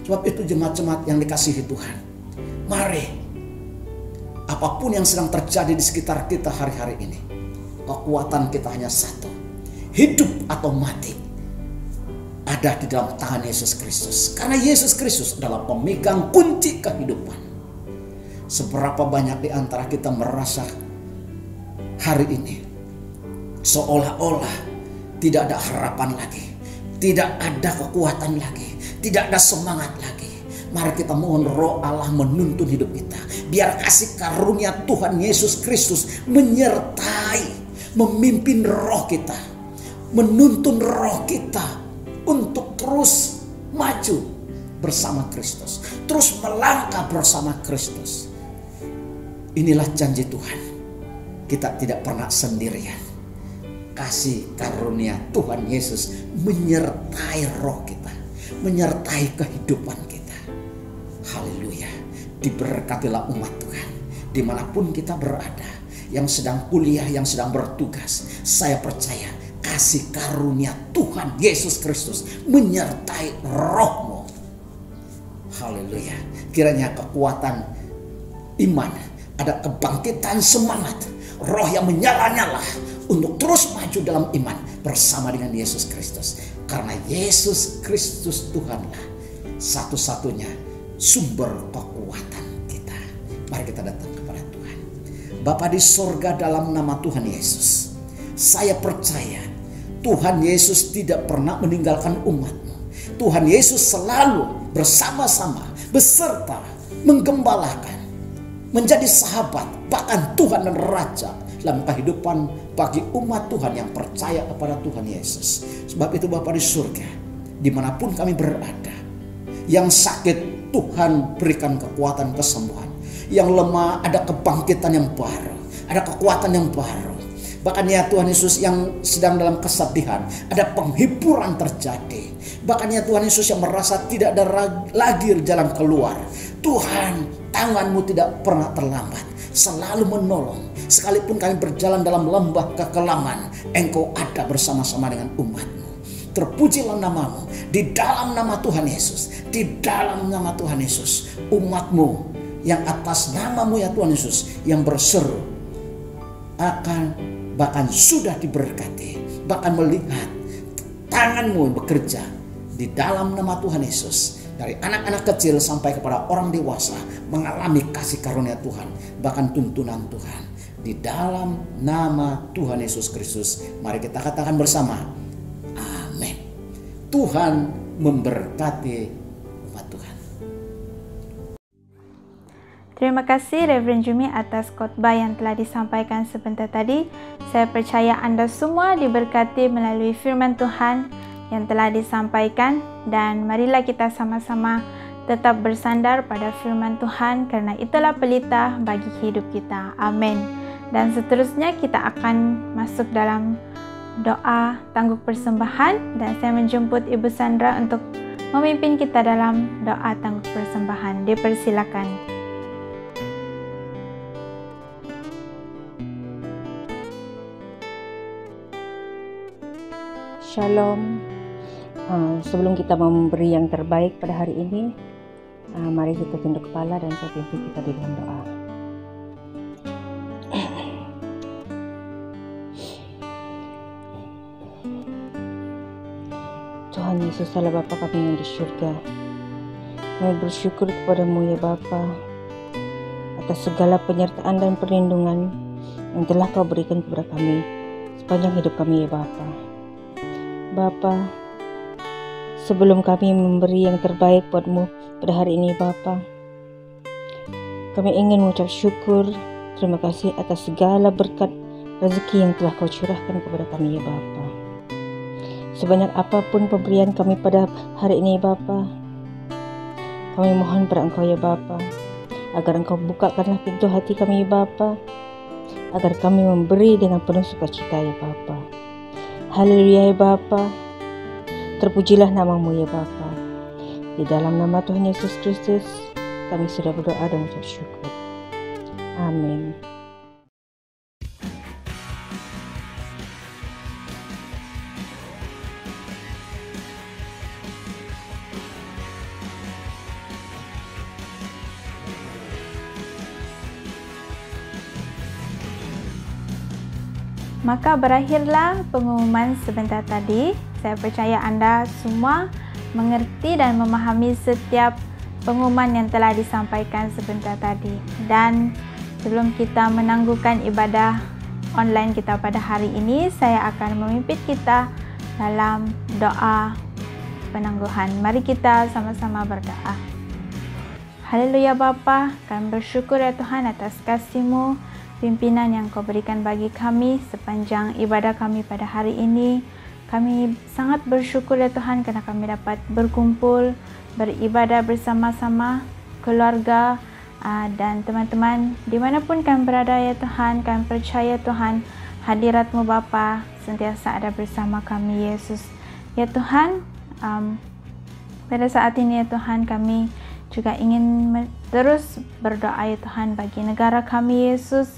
Sebab itu jemaat-jemaat yang dikasihi Tuhan, mari, apapun yang sedang terjadi di sekitar kita hari-hari ini, kekuatan kita hanya satu, hidup atau mati ada di dalam tangan Yesus Kristus. Karena Yesus Kristus adalah pemegang kunci kehidupan. Seberapa banyak di antara kita merasa hari ini seolah-olah tidak ada harapan lagi, tidak ada kekuatan lagi, tidak ada semangat lagi. Mari kita mohon Roh Allah menuntun hidup kita. Biar kasih karunia Tuhan Yesus Kristus menyertai, memimpin roh kita, menuntun roh kita untuk terus maju bersama Kristus, terus melangkah bersama Kristus. Inilah janji Tuhan, kita tidak pernah sendirian. Kasih karunia Tuhan Yesus menyertai roh kita, menyertai kehidupan kita. Haleluya. Diberkatilah umat Tuhan dimanapun kita berada, yang sedang kuliah, yang sedang bertugas. Saya percaya kasih karunia Tuhan Yesus Kristus menyertai rohmu. Haleluya. Kiranya kekuatan iman, ada kebangkitan semangat, roh yang menyala-nyala untuk terus maju dalam iman bersama dengan Yesus Kristus. Karena Yesus Kristus Tuhanlah satu-satunya sumber kekuatan kita. Mari kita datang kepada Tuhan. Bapa di sorga, dalam nama Tuhan Yesus, saya percaya Tuhan Yesus tidak pernah meninggalkan umat-Mu. Tuhan Yesus selalu bersama-sama, beserta, menggembalakan, menjadi sahabat, bahkan Tuhan dan Raja dalam kehidupan bagi umat Tuhan yang percaya kepada Tuhan Yesus. Sebab itu Bapa di surga, dimanapun kami berada, yang sakit Tuhan berikan kekuatan kesembuhan, yang lemah ada kebangkitan yang baru, ada kekuatan yang baru. Bahkan ya Tuhan Yesus, yang sedang dalam kesedihan, ada penghiburan terjadi. Bahkan ya Tuhan Yesus, yang merasa tidak ada lagi jalan keluar, Tuhan, tangan-Mu tidak pernah terlambat, selalu menolong. Sekalipun kami berjalan dalam lembah kekelaman, Engkau ada bersama-sama dengan umat-Mu. Terpujilah nama-Mu. Di dalam nama Tuhan Yesus, di dalam nama Tuhan Yesus, umat-Mu yang atas nama-Mu ya Tuhan Yesus, yang berseru akan bahkan sudah diberkati, bahkan melihat tangan-Mu bekerja di dalam nama Tuhan Yesus. Dari anak-anak kecil sampai kepada orang dewasa mengalami kasih karunia Tuhan, bahkan tuntunan Tuhan. Di dalam nama Tuhan Yesus Kristus, mari kita katakan bersama, amin. Tuhan memberkati umat Tuhan. Terima kasih Reverend Jumi atas khotbah yang telah disampaikan sebentar tadi. Saya percaya Anda semua diberkati melalui firman Tuhan yang telah disampaikan, dan marilah kita sama-sama tetap bersandar pada firman Tuhan, karena itulah pelita bagi hidup kita. Amin. Dan seterusnya kita akan masuk dalam doa tangguk persembahan, dan saya menjemput Ibu Sandra untuk memimpin kita dalam doa tangguk persembahan. Dipersilakan. Shalom. Sebelum kita memberi yang terbaik pada hari ini, mari kita tunduk kepala dan saya pimpin kita di dalam doa. Tuhan Yesus Allah Bapa kami yang di surga, kami bersyukur kepada-Mu ya Bapa atas segala penyertaan dan perlindungan yang telah Kau berikan kepada kami sepanjang hidup kami ya Bapa. Bapa, sebelum kami memberi yang terbaik buat-Mu pada hari ini Bapa, kami ingin mengucap syukur, terima kasih atas segala berkat rezeki yang telah Kau curahkan kepada kami ya Bapa. Sebanyak apapun pemberian kami pada hari ini Bapa, kami mohon pada Engkau ya Bapa, agar Engkau bukakanlah pintu hati kami ya Bapa, agar kami memberi dengan penuh sukacita ya Bapa. Haleluya ya Bapa, terpujilah namamu ya Bapa. Di dalam nama Tuhan Yesus Kristus kami sudah berdoa dan mengucap syukur. Amin. Maka berakhirlah pengumuman sebentar tadi. Saya percaya Anda semua mengerti dan memahami setiap pengumuman yang telah disampaikan sebentar tadi. Dan sebelum kita menangguhkan ibadah online kita pada hari ini, saya akan memimpin kita dalam doa penangguhan. Mari kita sama-sama berdoa. Haleluya Bapa, kami bersyukur ya Tuhan atas kasih-Mu, pimpinan yang Kau berikan bagi kami sepanjang ibadah kami pada hari ini. Kami sangat bersyukur ya Tuhan karena kami dapat berkumpul, beribadah bersama-sama, keluarga dan teman-teman dimanapun kami berada ya Tuhan. Kami percaya Tuhan hadirat-Mu Bapa sentiasa ada bersama kami Yesus. Ya Tuhan, pada saat ini ya Tuhan kami juga ingin terus berdoa ya Tuhan bagi negara kami Yesus.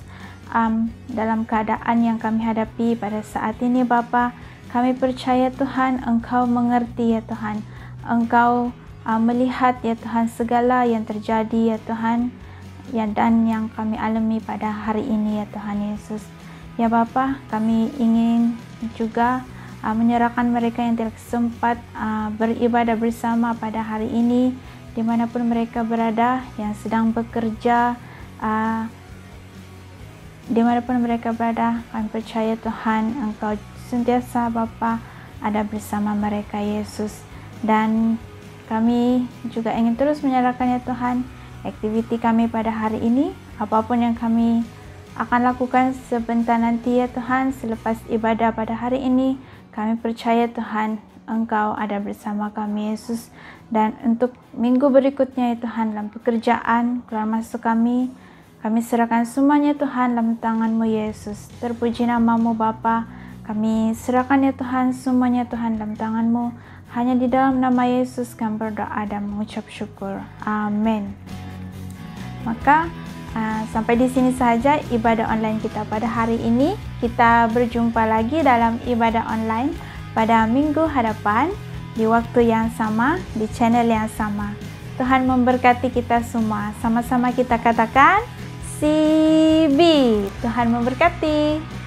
Dalam keadaan yang kami hadapi pada saat ini Bapa, kami percaya Tuhan Engkau mengerti ya Tuhan, Engkau melihat ya Tuhan segala yang terjadi ya Tuhan dan yang kami alami pada hari ini ya Tuhan Yesus. Ya Bapa, kami ingin juga menyerahkan mereka yang tidak sempat beribadah bersama pada hari ini, dimanapun mereka berada, yang sedang bekerja, dimanapun mereka berada, kami percaya Tuhan Engkau sentiasa Bapa ada bersama mereka Yesus. Dan kami juga ingin terus menyerahkan ya Tuhan aktiviti kami pada hari ini, apapun yang kami akan lakukan sebentar nanti ya Tuhan selepas ibadah pada hari ini, kami percaya Tuhan Engkau ada bersama kami Yesus. Dan untuk minggu berikutnya ya Tuhan, dalam pekerjaan, keluar masuk kami serahkan semuanya Tuhan dalam tangan-Mu Yesus. Terpuji nama-Mu Bapa. Kami serahkan ya Tuhan semuanya Tuhan dalam tangan-Mu. Hanya di dalam nama Yesus kami berdoa dan mengucap syukur. Amin. Maka sampai di sini saja ibadah online kita pada hari ini. Kita berjumpa lagi dalam ibadah online pada minggu hadapan di waktu yang sama, di channel yang sama. Tuhan memberkati kita semua. Sama-sama kita katakan CB. Tuhan memberkati.